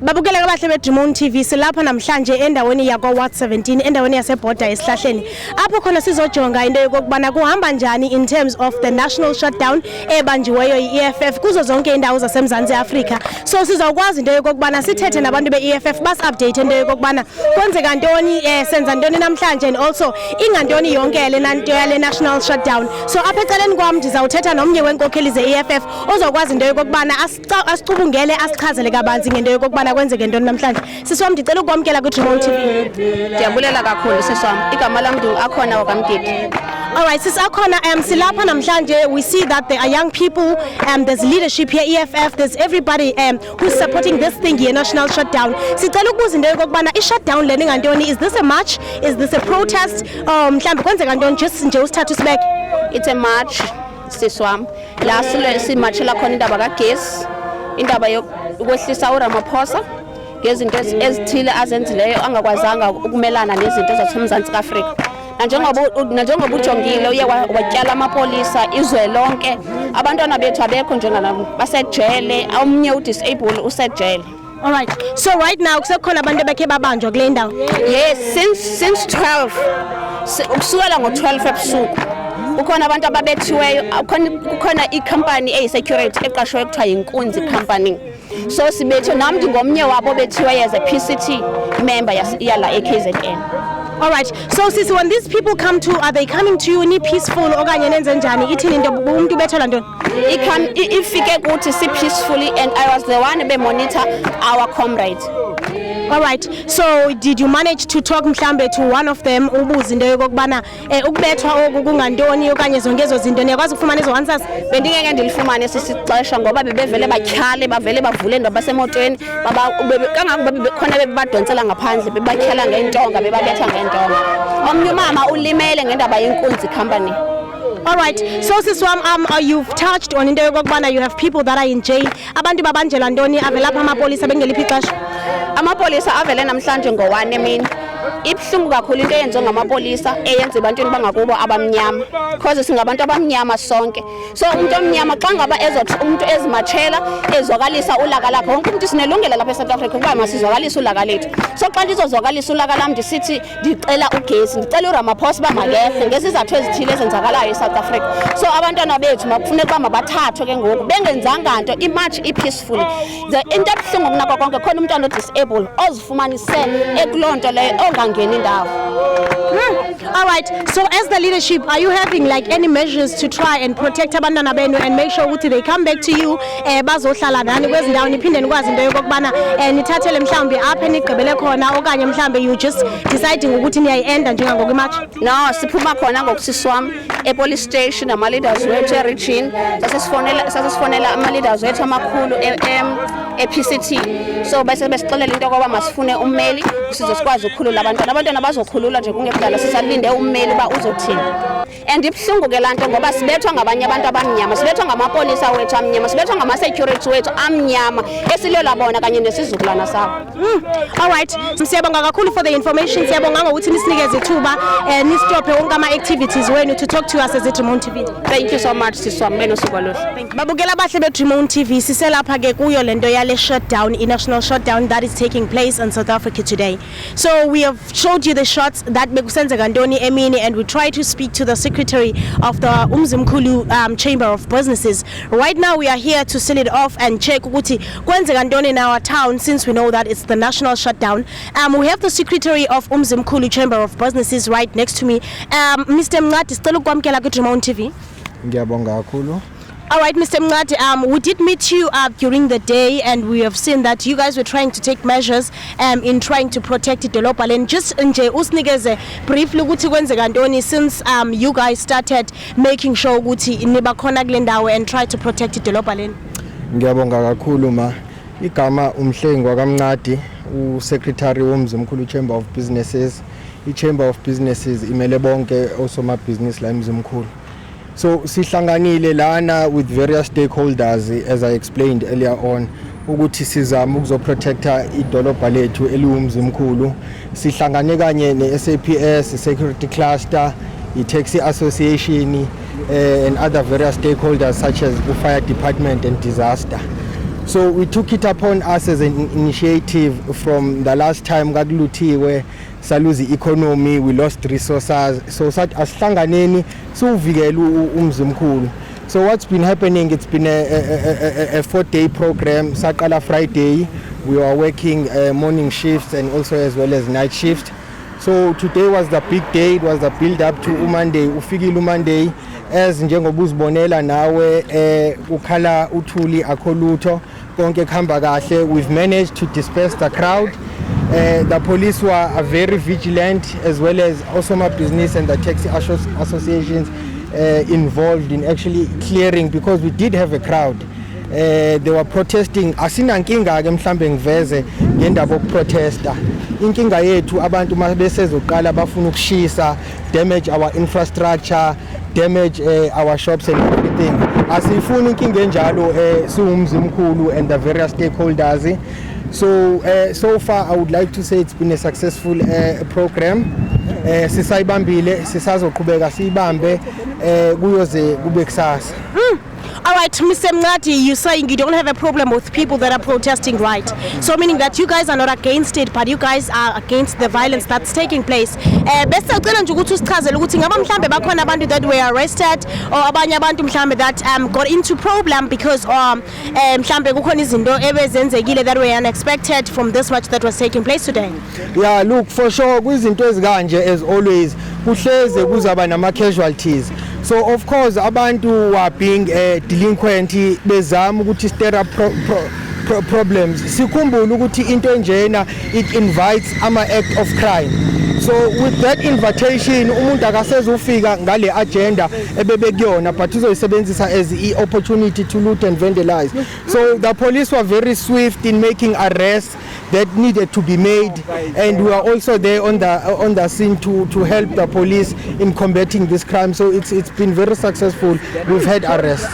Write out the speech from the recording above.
Babukela kabahle beDream TV silapha namhlanje endaweni yakwa Ward 17 endaweni yaseBorder esihlahleni. Apho khona sizojonga into yokubana kuhamba njani in terms of the national shutdown ebanjiweyo iEFF kuzo zonke indawo zaseMzantsi Afrika. So sizawukwazi into yokubana sithethe nabantu beEFF bas update into yokubana kwenzeka ntoni senza ntoni namhlanje and also ingantoni yonke le national shutdown. So apha eceleni kwam ndizawuthetha nomnye wenkokheli zeEFF ozokwazi into yokubana asicubungele asichazele kabanzi ngento yokubana kwenzeke ntoni namhlanje. Siswam ndicela ukwamkela kuDream TV. Ndiyabulela kakhulu siswam. Igama lam akhona wakamgidi. All right, sis akhona silapha namhlanje we see that there are young people there's leadership here EFF, there's everybody who's supporting this thing here national shutdown. Sicela ukubuza into yokubana i-shutdown leni ngantoni, is this a march, is this a protest, mhlambe kwenzeka ntoni just nje usithathu sibeke? It's a march siswam. La simarchela khona indaba kagesi, indaba yokwehlisa uRamaphosa ngezinto ezithile azenzileyo angakwazanga ukumelana nezinto zaseMzantsi Afrika. Njengoba ujongile uye watyala amapolisa izwe lonke, abantwana bethu abekho njengana basejele, omnye udisable usejele. All right, so right now kusekhona abantu bekhe babanjwa kule ndawo? Yes, since 12 ukusukela ngo-12 ebusuku kukhona abantu ababethiweyo. Kukhona i-company eyi-security eqashwe ekuthiwa yinkunzi company. So sibethe nami ndingomnye wabo bethiwe as a PCT member yala eKZN. All right, so sis, when these people come to, are they coming to you in peaceful okanye nenze njani? Ithini into umuntu bethola ntoni? Ifike kuthi si peacefully, and I was the one be monitor our comrades. All right, so did you manage to talk mhlambe to one of them ubuza into yokubana ukubethwa oku kungantoni okanye zonke ezo zinto niyakwazi ukufumana ezo answers? Bendingeke ndilifumane sisixesha ngoba bebevele batyhale bavele bavule indaba basemotweni khona bebadonsela ngaphandle bebatyhala ngentonga bebabetha ngentonga. Omnye umama ulimele ngendaba yenkunzi company. All right, so siswam you've touched on into yokubana you have people that are in jail. Abantu babanjelwa ntoni avelapha amapolisa bengeliphi ixesha? Amapolisa avele namhlanje ngo-1 emini. Ibhlungu kakhulu into eyenziwa ngamapolisa eyenza ebantwini bangakubo abamnyama, because singabantu abamnyama sonke. So umuntu omnyama xa ngaba ezothi umuntu ezimatshela ezwakalisa ulaka lakhe, wonke umuntu sinelungelo lapha eSouth Africa ukuba masizwakalise ulaka lethu. So xa ndizozwakalisa ulaka lam ndisithi ndicela ugesi, ndicela uRamaphosa bamakehle ngesizathu ezithile ezenzakalayo eSouth Africa. So abantwana bethu makufuneka uba mabathathwe ke ngoku bengenzanga nto, imarch peacefully. Into ebuhlungu kunakho konke khona umntwana odisable ozifumanise ekuloo nto leyo ongangeni indawo. All right, so as the leadership, are you having like any measures to try and protect abantwana benu and make sure ukuthi they come back to you bazohlala nani kwezi ndawo niphinde nikwazi into yokubana nithathele mhlambe apha enigqibele khona okanye mhlambe you just deciding ukuthi niyayienda njengangoku imarch? No, siphuma khona ngokusiswam epolice station ama leaders wethu eregion sasisifonela ama leaders wethu amakhulu ePCT. So bese besixelela into yokuba masifune ummeli sizosikwazi ukukhulula abantwana bazokhulula nje kungekudala sisalinde ummeli ba uzothini. And ibhlungu ke lanto ngoba sibethwa ngabanye abantu abamnyama, sibethwa ngamapolisa wethu amnyama, sibethwa ngama-security wethu amnyama esilela bona kanye nesizukulwana sabo. All right, siyabonga kakhulu for the information. Siyabonga ngokuthi nisinikeze ithuba nistophe wonke ama-activities wenu to talk to us as Dream TV. Thank you so much siswami benosuku oluhle. Babukela bahle beDream TV siselapha ke kuyo lento yale shutdown, national shutdown that is taking place in South Africa today. So we have showed you the shots that bekusenzeka ntoni emini, and we try to speak to the secretary of the Umzimkhulu Chamber of Businesses. Right now we are here to seal it off and check ukuthi kwenzeka ntoni in our town, since we know that it's the national shutdown. We have the secretary of Umzimkhulu Chamber of Businesses right next to me. Mr. Mngadi, sicela ukwamkela kuDream TV. Ngiyabonga kakhulu. All right, Mr. Mngadi, we did meet you during the day, and we have seen that you guys were trying to take measures in trying to protect idolobha leni. Just nje usinikeze briefly ukuthi kwenzeka ntoni since you guys started making sure ukuthi niba khona kule ndawo and try to protect idolobha leni. Ngiyabonga kakhulu ma. Igama Umhlengi wakamncadi, uSecretary woMzimkhulu Chamber of Businesses. I-Chamber of Businesses imele bonke osomabhizinisi la eMzimkhulu. So sihlanganile lana with various stakeholders, as I explained earlier on, ukuthi sizama ukuzoprotecta idolobha lethu eliwumzimkhulu. Sihlangane kanye ne-SAPS, Security Cluster, i-Taxi Association and other various stakeholders such as the Fire Department and Disaster. So we took it upon us as an initiative from the last time kakuluthiwe saluzi economy, we lost resources, so sathi asihlanganeni siuvikele umzimkhulu. So what's been happening, it's been a 4-day program. Saqala Friday, we were working morning shifts and also as well as night shift. So today was the big day, it was the build up to Monday. Ufikile Monday as njengoba uzibonela nawe ukhala uthuli akholutho konke kuhamba kahle. We've managed to disperse the crowd. The police were very vigilant, as well as also my business and the taxi associations involved in actually clearing, because we did have a crowd. They were protesting. Asina nkinga ke mhlambe ngiveze ngendaba okuprotesta. Inkinga yethu abantu mabesezoqala bafuna ukushisa, damage our infrastructure, damage our shops and everything. Asifuni inkinga enjalo siwumzimkhulu and the various stakeholders. So far I would like to say it's been a successful program. Sisayibambile, sisazoqhubeka siyibambe kuyoze kube kusasa. All right, Mr. Mngadi, you're saying you don't have a problem with people that are protesting, right? So meaning that you guys are not against it, but you guys are against the violence that's taking place. Bese ucela nje ukuthi usichazele ukuthi ngaba mhlambe bakhona abantu that were arrested or abanye abantu mhlambe that got into problem because mhlambe kukhona izinto ebezenzekile that were unexpected from this match that was taking place today. Yeah, look, for sure kwizinto ezikanje as always kuhleze kuzaba nama casualties. So of course abantu are being delinquent, bezama ukuthi stir up problems. Sikhumbule ukuthi into enjena it invites ama act of crime. So with that invitation umuntu akasezofika ngale agenda ebebekuyona, but uzoyisebenzisa as an opportunity to loot and vandalize. So the police were very swift in making arrests that needed to be made, and we are also there on the scene to help the police in combating this crime. So it's been very successful. We've had arrests.